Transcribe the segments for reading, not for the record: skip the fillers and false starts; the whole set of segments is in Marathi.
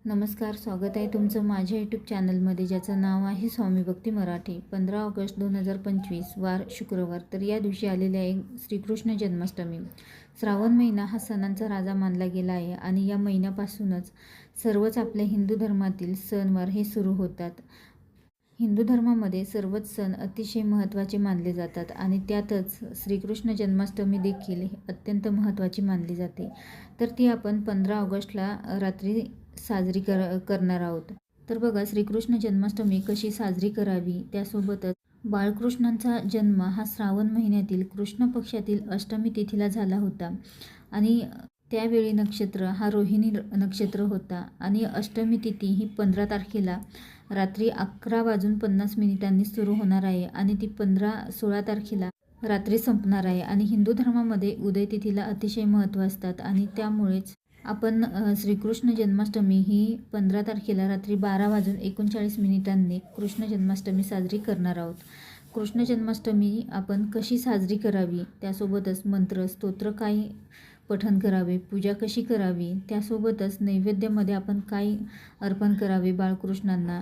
नमस्कार, स्वागत आहे तुमचं माझ्या यूट्यूब चॅनलमध्ये, ज्याचं नाव आहे स्वामी भक्ती मराठी. 15 ऑगस्ट 2025 वार शुक्रवार. तर या दिवशी आलेले आहे श्रीकृष्ण जन्माष्टमी. श्रावण महिना हा सणांचा राजा मानला गेला आहे आणि या महिन्यापासूनच सर्वच आपल्या हिंदू धर्मातील सणवार हे सुरू होतात. हिंदू धर्मामध्ये सर्वच सण अतिशय महत्त्वाचे मानले जातात आणि त्यातच श्रीकृष्ण जन्माष्टमी देखील अत्यंत महत्त्वाची मानली जाते. तर ती आपण 15 ऑगस्टला रात्री साजरी करणार आहोत. तर बघा, श्रीकृष्ण जन्माष्टमी कशी साजरी करावी, त्यासोबतच बाळकृष्णांचा जन्म हा श्रावण महिन्यातील कृष्ण पक्षातील अष्टमी तिथीला झाला होता आणि त्यावेळी नक्षत्र हा रोहिणी नक्षत्र होता आणि अष्टमी तिथी ही 15 तारखेला रात्री 11:50 सुरू होणार आहे आणि ती 16 तारखेला रात्री संपणार आहे. आणि हिंदू धर्मामध्ये उदय तिथीला अतिशय महत्त्व असतात आणि त्यामुळेच आपण श्रीकृष्ण जन्माष्टमी ही 15 तारखेला रात्री 12:39 कृष्ण जन्माष्टमी साजरी करणार आहोत. कृष्ण जन्माष्टमी आपण कशी साजरी करावी, त्यासोबतच मंत्र स्तोत्र काय पठण करावे, पूजा कशी करावी, त्यासोबतच नैवेद्यामध्ये आपण काय अर्पण करावे, बाळकृष्णांना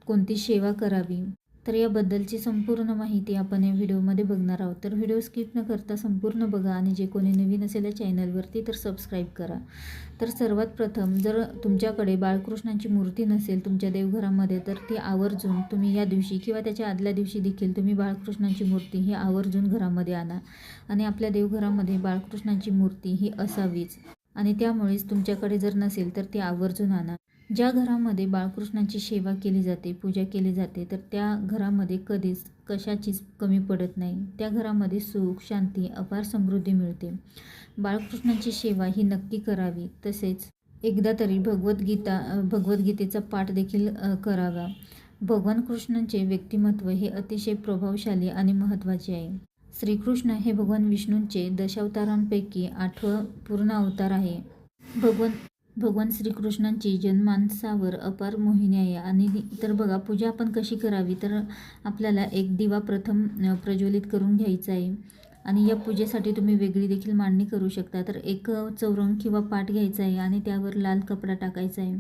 कोणती सेवा करावी, तर याबद्दलची संपूर्ण माहिती आपण या व्हिडिओमध्ये बघणार आहोत. तर व्हिडिओ स्किप न करता संपूर्ण बघा आणि जे कोणी नवीन असेल या चॅनलवरती तर सबस्क्राईब करा. तर सर्वात प्रथम, जर तुमच्याकडे बाळकृष्णांची मूर्ती नसेल तुमच्या देवघरामध्ये, तर ती आवर्जून तुम्ही या दिवशी किंवा त्याच्या आदल्या दिवशी देखील तुम्ही बाळकृष्णांची मूर्ती ही आवर्जून घरामध्ये आणा आणि आपल्या देवघरामध्ये बाळकृष्णांची मूर्ती ही असावीच. आणि त्यामुळेच तुमच्याकडे जर नसेल तर ती आवर्जून आणा. ज्या घरामध्ये बाळकृष्णांची सेवा केली जाते, पूजा केली जाते, तर त्या घरामध्ये कधीच कशाचीच कमी पडत नाही. त्या घरामध्ये सुख, शांती, अपार समृद्धी मिळते. बाळकृष्णांची सेवा ही नक्की करावी. तसेच एकदा तरी भगवद्गीतेचा पाठ देखील करावा. भगवान कृष्णांचे व्यक्तिमत्व हे अतिशय प्रभावशाली आणि महत्त्वाचे आहे. श्रीकृष्ण हे भगवान विष्णूंचे दशावतारांपैकी 8वं पूर्ण अवतार आहे. भगवान श्रीकृष्णांची जन्मांसावर अपार मोहिनी आहे. आणि तर बघा, पूजा आपण कशी करावी, तर आपल्याला एक दिवा प्रथम प्रज्वलित करून घ्यायचा आहे आणि या पूजेसाठी तुम्ही वेगळी देखील मांडणी करू शकता. तर एक चौरंग किंवा पाट घ्यायचा आहे आणि त्यावर लाल कपडा टाकायचा आहे.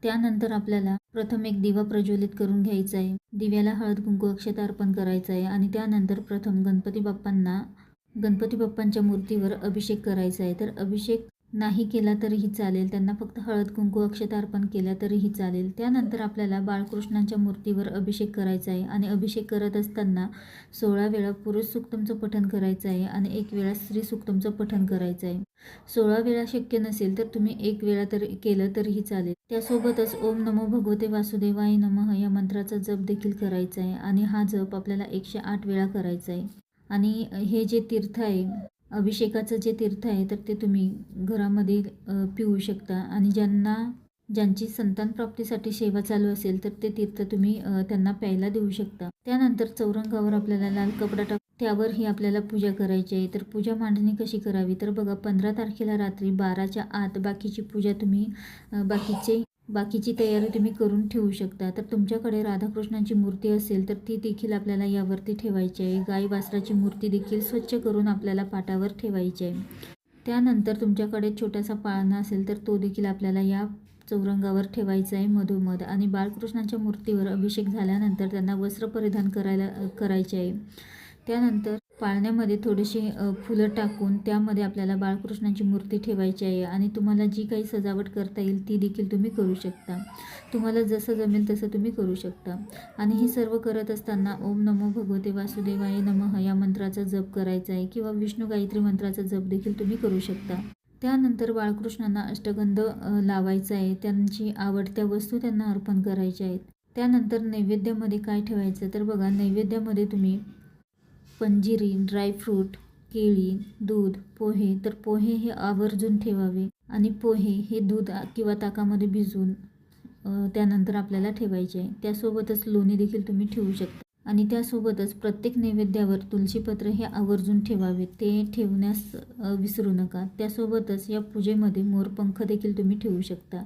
त्यानंतर आपल्याला प्रथम एक दिवा प्रज्वलित करून घ्यायचा आहे. दिव्याला हळद कुंकू अक्षता अर्पण करायचा आहे आणि त्यानंतर प्रथम गणपती बाप्पांच्या मूर्तीवर अभिषेक करायचा आहे. तर अभिषेक नाही केला तरीही चालेल, त्यांना फक्त हळद कुंकू अक्षता अर्पण केल्या तरीही चालेल. त्यानंतर आपल्याला बाळकृष्णांच्या मूर्तीवर अभिषेक करायचा आहे आणि अभिषेक करत असताना 16 वेळा पुरुष सूक्तमचं पठण करायचं आहे आणि 1 वेळा स्त्री सूक्तमचं पठण करायचं आहे. 16 वेळा शक्य नसेल तर तुम्ही 1 वेळा तरी केलं तरीही चालेल. त्यासोबतच ओम नमो भगवते वासुदेवाय नमः या मंत्राचा जप देखील करायचा आहे आणि हा जप आपल्याला 108 वेळा करायचा आहे. आणि हे जे तीर्थ आहे, अभिषेकाचं जे तीर्थ आहे, तर ते तुम्ही घरामध्ये पिऊ शकता आणि ज्यांची संतान प्राप्तीसाठी सेवा चालू असेल तर ते तीर्थ तुम्ही त्यांना प्यायला देऊ शकता. त्यानंतर चौरंगावर आपल्याला लाल कपडा त्यावरही आपल्याला पूजा करायची आहे. तर पूजा मांडणी कशी करावी, तर बघा, 15 तारखेला रात्री 12च्या आत बाकीची पूजा तुम्ही बाकीची तयारी तुम्ही करून ठेवू शकता. तर तुमच्याकडे राधाकृष्णांची मूर्ती असेल तर ती देखील आपल्याला यावरती ठेवायची आहे. गाई वासराची मूर्ती देखील स्वच्छ करून आपल्याला पाटावर ठेवायची आहे. त्यानंतर तुमच्याकडे छोटासा पाळणा असेल तर तो देखील आपल्याला या चौरंगावर ठेवायचा आहे मधोमध. आणि बाळकृष्णांच्या मूर्तीवर अभिषेक झाल्यानंतर त्यांना वस्त्र परिधान करायचे आहे. त्यानंतर पाळण्यामध्ये थोडेसे फुलं टाकून त्यामध्ये आपल्याला बाळकृष्णांची मूर्ती ठेवायची आहे आणि तुम्हाला जी काही सजावट करता येईल ती देखील तुम्ही करू शकता. तुम्हाला जसं जमेल तसं तुम्ही करू शकता. आणि हे सर्व करत असताना ओम नमो भगवते वासुदेवाय नमः या मंत्राचा जप करायचा आहे किंवा विष्णू गायत्री मंत्राचा जप देखील तुम्ही करू शकता. त्यानंतर बाळकृष्णांना अष्टगंध लावायचा आहे. त्यांची आवडत्या वस्तू त्यांना अर्पण करायच्या आहेत. त्यानंतर नैवेद्यामध्ये काय ठेवायचं, तर बघा, नैवेद्यामध्ये तुम्ही पंजिरी, ड्रायफ्रूट, केळी, दूध, पोहे, तर पोहे हे आवर्जून ठेवावे आणि पोहे हे दूध किंवा ताकामध्ये भिजवून त्यानंतर आपल्याला ठेवायचे आहे. त्यासोबतच लोणी देखील तुम्ही ठेवू शकता. आणि त्यासोबतच प्रत्येक नैवेद्यावर तुळशीपत्र हे आवर्जून ठेवावे, ते ठेवण्यास विसरू नका. त्यासोबतच या पूजेमध्ये मोरपंख देखील तुम्ही ठेवू शकता.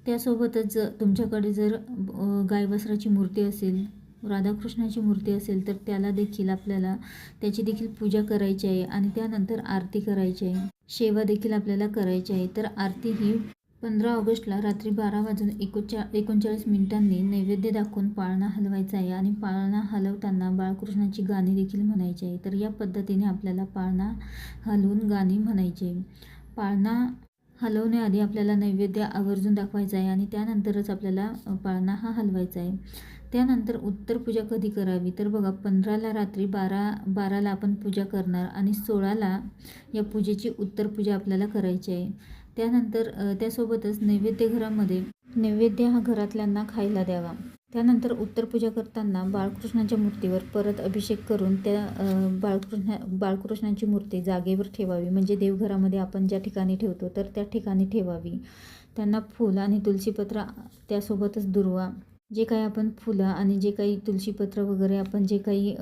त्यासोबतच तुमच्याकडे जर गाय वासराची मूर्ती असेल, राधाकृष्णाची मूर्ती असेल, तर त्याला देखील आपल्याला त्याची देखील पूजा करायची आहे आणि त्यानंतर आरती करायची आहे. सेवा देखील आपल्याला करायची आहे. तर आरती ही 15 ऑगस्टला रात्री 12:39 नैवेद्य दाखवून पाळणा हलवायचा आहे आणि पाळणा हलवताना बाळकृष्णाची गाणी देखील म्हणायची आहे. तर या पद्धतीने आपल्याला पाळणा हलवून गाणी म्हणायची आहे. पाळणा हलवण्याआधी आपल्याला नैवेद्य आवर्जून दाखवायचा आहे आणि त्यानंतरच आपल्याला पाळणा हा हलवायचा आहे. त्यानंतर उत्तर पूजा कधी करावी तर बघा, 15ला रात्री 12ला आपण पूजा करणार आणि 16ला या पूजेची उत्तर पूजा आपल्याला करायची आहे. त्यानंतर त्यासोबतच नैवेद्य हा घरातल्यांना खायला द्यावा. त्यानंतर उत्तर पूजा करताना बाळकृष्णाच्या मूर्तीवर परत अभिषेक करून त्या बाळकृष्णाची मूर्ती जागेवर ठेवावी. म्हणजे देवघरामध्ये आपण ज्या ठिकाणी ठेवतो तर त्या ठिकाणी ठेवावी. त्यांना फूल आणि तुलसीपत्र, त्यासोबतच दुर्वा, जे काही आपण फुलं आणि जे काही तुलसीपत्र वगैरे आपण जे काही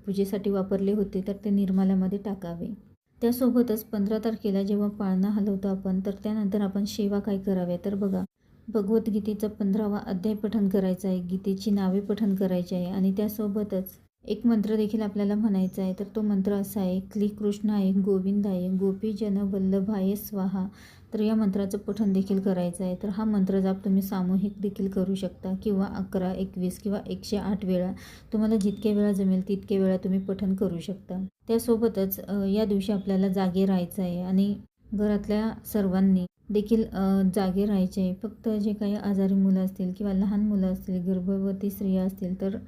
पूजेसाठी वापरले होते तर ते निर्माल्यामध्ये टाकावे. त्यासोबतच 15 तारखेला जेव्हा पाळणा हलवतो आपण तर त्यानंतर आपण सेवा काय कराव्या तर बघा, भगवद्गीतेचा 15वा अध्याय पठण करायचा आहे, गीतेची नावे पठण करायची आहे आणि त्यासोबतच एक मंत्र देखील आपल्याला म्हणायचा आहे. तर तो मंत्र असा आहे, क्ली कृष्णाय गोविंदाय गोपीजन वल्लभाय स्वाहा. तर या मंत्राचं पठण देखील करायचं आहे. तर हा मंत्र जाप तुम्ही सामूहिक देखील करू शकता किंवा 11, 21 किंवा 108 वेळा, तुम्हाला जितक्या वेळा जमेल तितक्या वेळा तुम्ही पठण करू शकता. त्यासोबतच या दिवशी आपल्याला जागे राहायचं आहे आणि घरातल्या सर्वांनी देखील जागे राहायचे आहे. फक्त जे काही आजारी मुलं असतील किंवा लहान मुलं असतील, गर्भवती स्त्रिया असतील तर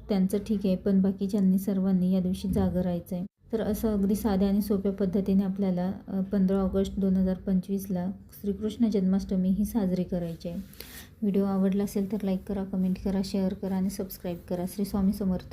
त्यांचं ठीक आहे, पण बाकीच्यांनी सर्वांनी या दिवशी जागं राहायचं आहे. तर असं अगदी साध्या आणि सोप्या पद्धतीने आपल्याला 15 ऑगस्ट 2025ला श्रीकृष्ण जन्माष्टमी ही साजरी करायची आहे. व्हिडिओ आवडला असेल तर लाईक करा, कमेंट करा, शेअर करा आणि सबस्क्राईब करा. श्री स्वामी समर्थ.